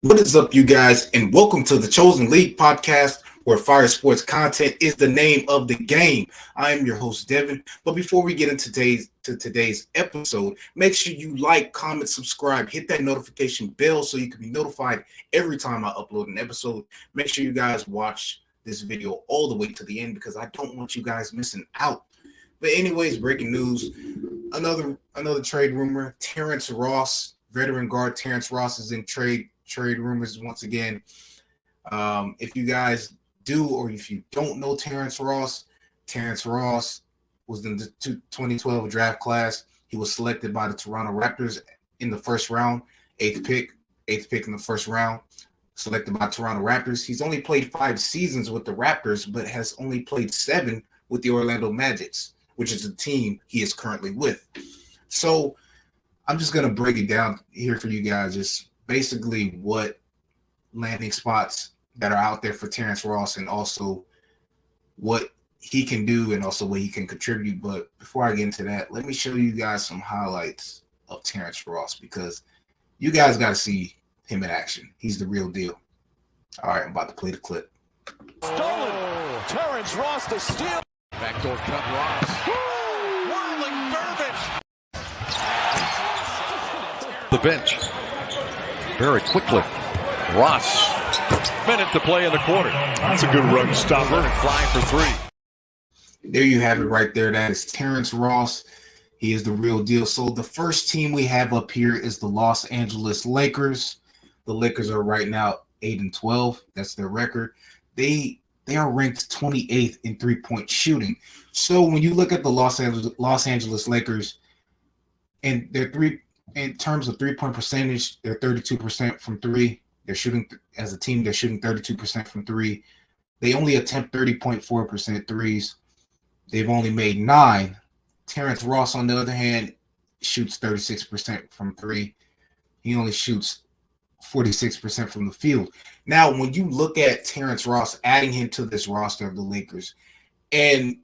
What is up, you guys, and welcome to the Chosen League podcast, where fire sports content is the name of the game. I am your host, Devin. But before we get into today's episode, make sure you like, comment, subscribe, hit that notification bell so you can be notified every time I upload an episode. Make sure you guys watch this video all the way to the end because I don't want you guys missing out. But anyways, breaking news: another trade rumor. Terrence Ross, veteran guard Terrence Ross, is in trade rumors once again. If you guys do or if you don't know Terrence Ross was in the 2012 draft class. He was selected by the Toronto Raptors in the first round, eighth pick in the first round, selected by Toronto Raptors. He's only played 5 seasons with the Raptors, but has only played 7 with the Orlando Magic, which is the team he is currently with. So I'm just going to break it down here for you guys, just basically what landing spots that are out there for Terrence Ross and also what he can do and also what he can contribute. But before I get into that, let me show you guys some highlights of Terrence Ross because you guys got to see him in action. He's the real deal. All right, I'm about to play the clip. Stolen. Terrence Ross to steal. Backdoor cut Ross. Whirling dervish. The bench. Very quickly. Ross. Minute to play in the quarter. That's a good run stopper. And flying for 3. There you have it right there. That is Terrence Ross. He is the real deal. So the first team we have up here is the Los Angeles Lakers. The Lakers are right now 8-12. That's their record. They are ranked 28th in three-point shooting. So when you look at the Los Angeles Lakers and their in terms of three-point percentage, they're 32% from 3. They're shooting as a team. They're shooting 32% from 3. They only attempt 30.4% threes. They've only made 9. Terrence Ross, on the other hand, shoots 36% from 3. He only shoots 46% from the field. Now, when you look at Terrence Ross, adding him to this roster of the Lakers, and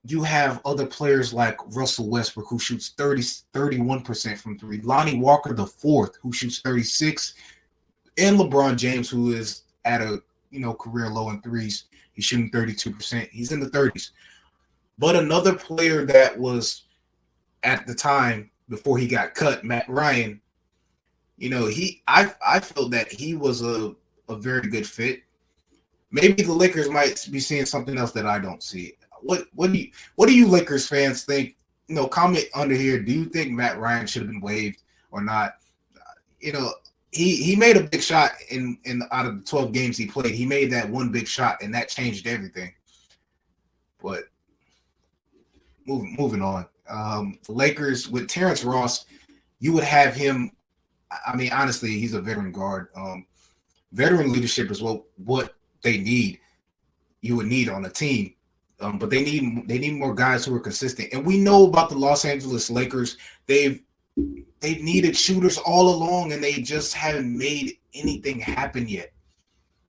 you have other players like Russell Westbrook, who shoots 31% from 3, Lonnie Walker the fourth, who shoots 36, and LeBron James, who is at a career low in threes. He's shooting 32%. He's in the 30s. But another player that was at the time before he got cut, Matt Ryan, I felt that he was a very good fit. Maybe the Lakers might be seeing something else that I don't see. What do you Lakers fans think? Comment under here. Do you think Matt Ryan should have been waived or not? He made a big shot in out of the 12 games he played. He made that one big shot, and that changed everything. But moving on, the Lakers with Terrence Ross, you would have him. I mean, honestly, he's a veteran guard. Veteran leadership is what they need. You would need on a team. But they need more guys who are consistent. And we know about the Los Angeles Lakers. They've needed shooters all along, and they just haven't made anything happen yet.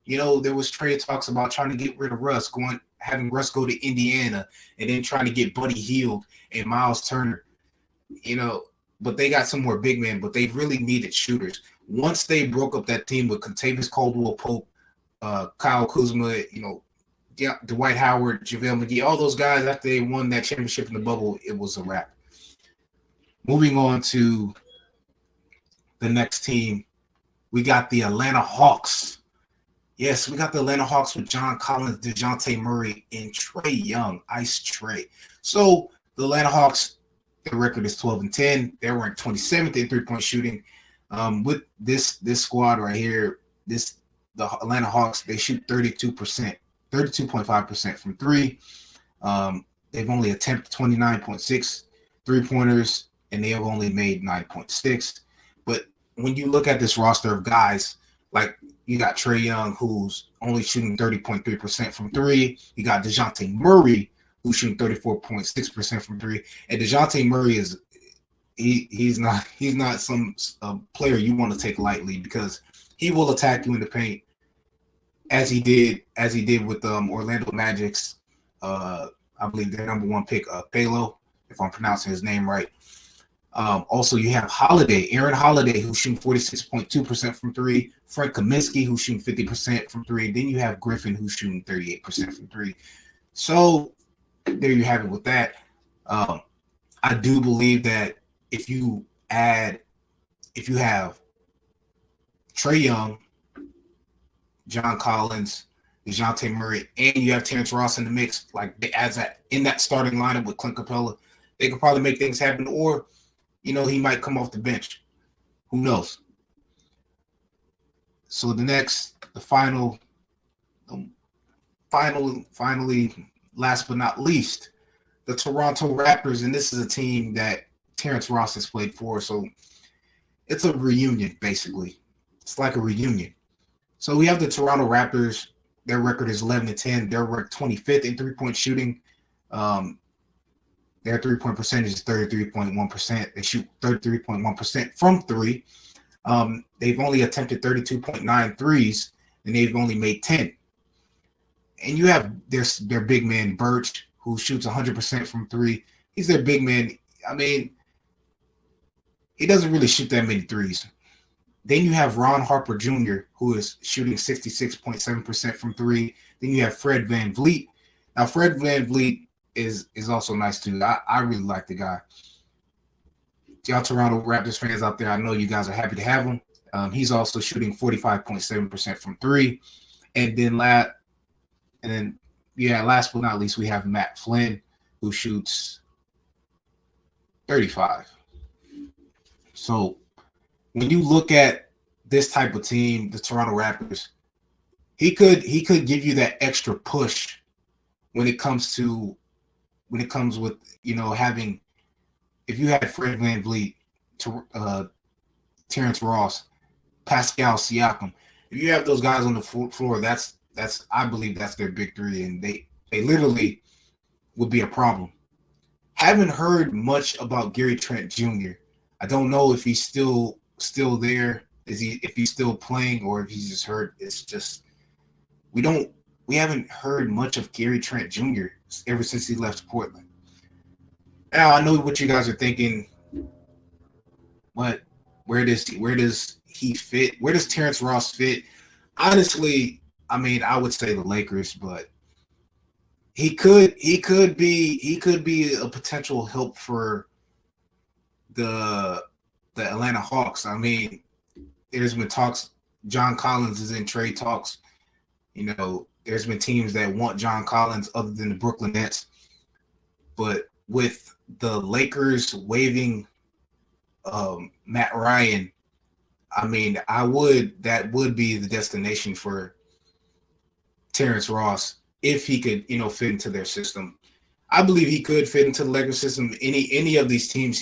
There was trade talks about trying to get rid of Russ, having Russ go to Indiana, and then trying to get Buddy Hield and Miles Turner. But they got some more big men, but they really needed shooters. Once they broke up that team with Kentavious Caldwell-Pope, Kyle Kuzma, Dwight Howard, JaVale McGee, all those guys, after they won that championship in the bubble, it was a wrap. Moving on to the next team, we got the Atlanta Hawks. Yes, we got the Atlanta Hawks with John Collins, DeJounte Murray, and Trae Young, Ice Trae. So the Atlanta Hawks, their record is 12-10. They're ranked 27th in three-point shooting. With this squad right here, the Atlanta Hawks, they shoot 32.5% from 3. They've only attempted 29.6 3-pointers, and they have only made 9.6. But when you look at this roster of guys, like you got Trae Young, who's only shooting 30.3% from 3. You got DeJounte Murray, who's shooting 34.6% from 3. And DeJounte Murray is he's not some player you want to take lightly because he will attack you in the paint as he did with Orlando Magic's I believe their number 1 pick, Palo, if I'm pronouncing his name right. Also, you have Aaron Holiday, who's shooting 46.2% from three. Frank Kaminsky, who's shooting 50% from three. Then you have Griffin, who's shooting 38% from three. So there you have it with that. I do believe that if you have Trae Young, John Collins, DeJounte Murray, and you have Terrence Ross in the mix, like in that starting lineup with Clint Capella, they could probably make things happen. Or, he might come off the bench. Who knows? So finally, last but not least, the Toronto Raptors, and this is a team that Terrence Ross has played for, so it's a reunion, basically. It's like a reunion. So we have the Toronto Raptors. Their record is 11-10. They're ranked 25th in three-point shooting. Their three-point percentage is 33.1%. They shoot 33.1% from three. They've only attempted 32.9 threes, and they've only made 10. And you have their big man, Birch, who shoots 100% from three. He's their big man. I mean, he doesn't really shoot that many threes. Then you have Ron Harper Jr., who is shooting 66.7% from three. Then you have Fred VanVleet. Now, Fred VanVleet is also nice, too. I really like the guy. Y'all Toronto Raptors fans out there, I know you guys are happy to have him. He's also shooting 45.7% from three. And then last but not least, we have Matt Flynn, who shoots 35. So when you look at this type of team, the Toronto Raptors, he could give you that extra push when it comes with having, if you had Fred VanVleet, Terrence Ross, Pascal Siakam, if you have those guys on the floor, that's I believe that's their big three, and they literally would be a problem. Haven't heard much about Gary Trent Jr. I don't know if he's still there. If he's still playing, or if he's just hurt. It's just we haven't heard much of Gary Trent Jr. ever since he left Portland. Now I know what you guys are thinking, but where does he fit? Where does Terrence Ross fit? Honestly, I mean, I would say the Lakers, but he could be a potential help for the Atlanta Hawks. I mean, there's been talks. John Collins is in trade talks. There's been teams that want John Collins other than the Brooklyn Nets. But with the Lakers waiving Matt Ryan, I mean, that would be the destination for Terrence Ross if he could, fit into their system. I believe he could fit into the Lakers system. Any of these teams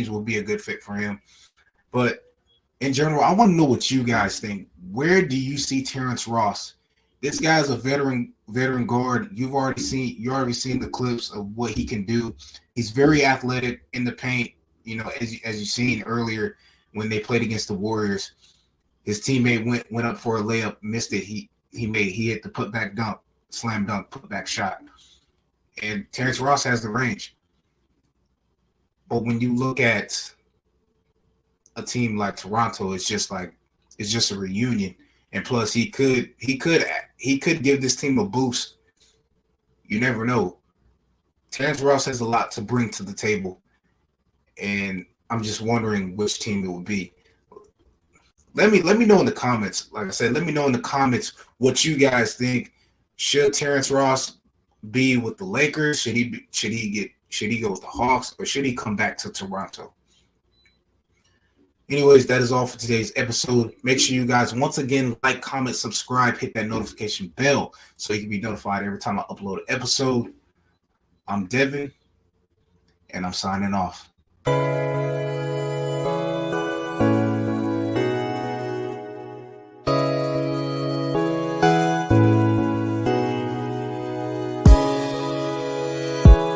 will be a good fit for him. But in general, I want to know what you guys think. Where do you see Terrence Ross? This guy's a veteran guard. You've already seen the clips of what he can do. He's very athletic in the paint. As you've seen earlier when they played against the Warriors, his teammate went up for a layup, missed it. He hit the putback dunk, slam dunk, putback shot. And Terrence Ross has the range. But when you look at a team like Toronto, it's just a reunion. And plus, he could give this team a boost. You never know. Terrence Ross has a lot to bring to the table, and I'm just wondering which team it would be. Let me know in the comments. Like I said, let me know in the comments what you guys think. Should Terrence Ross be with the Lakers? Should he go with the Hawks, or should he come back to Toronto? Anyways, that is all for today's episode. Make sure you guys, once again, like, comment, subscribe, hit that notification bell so you can be notified every time I upload an episode. I'm Devin, and I'm signing off.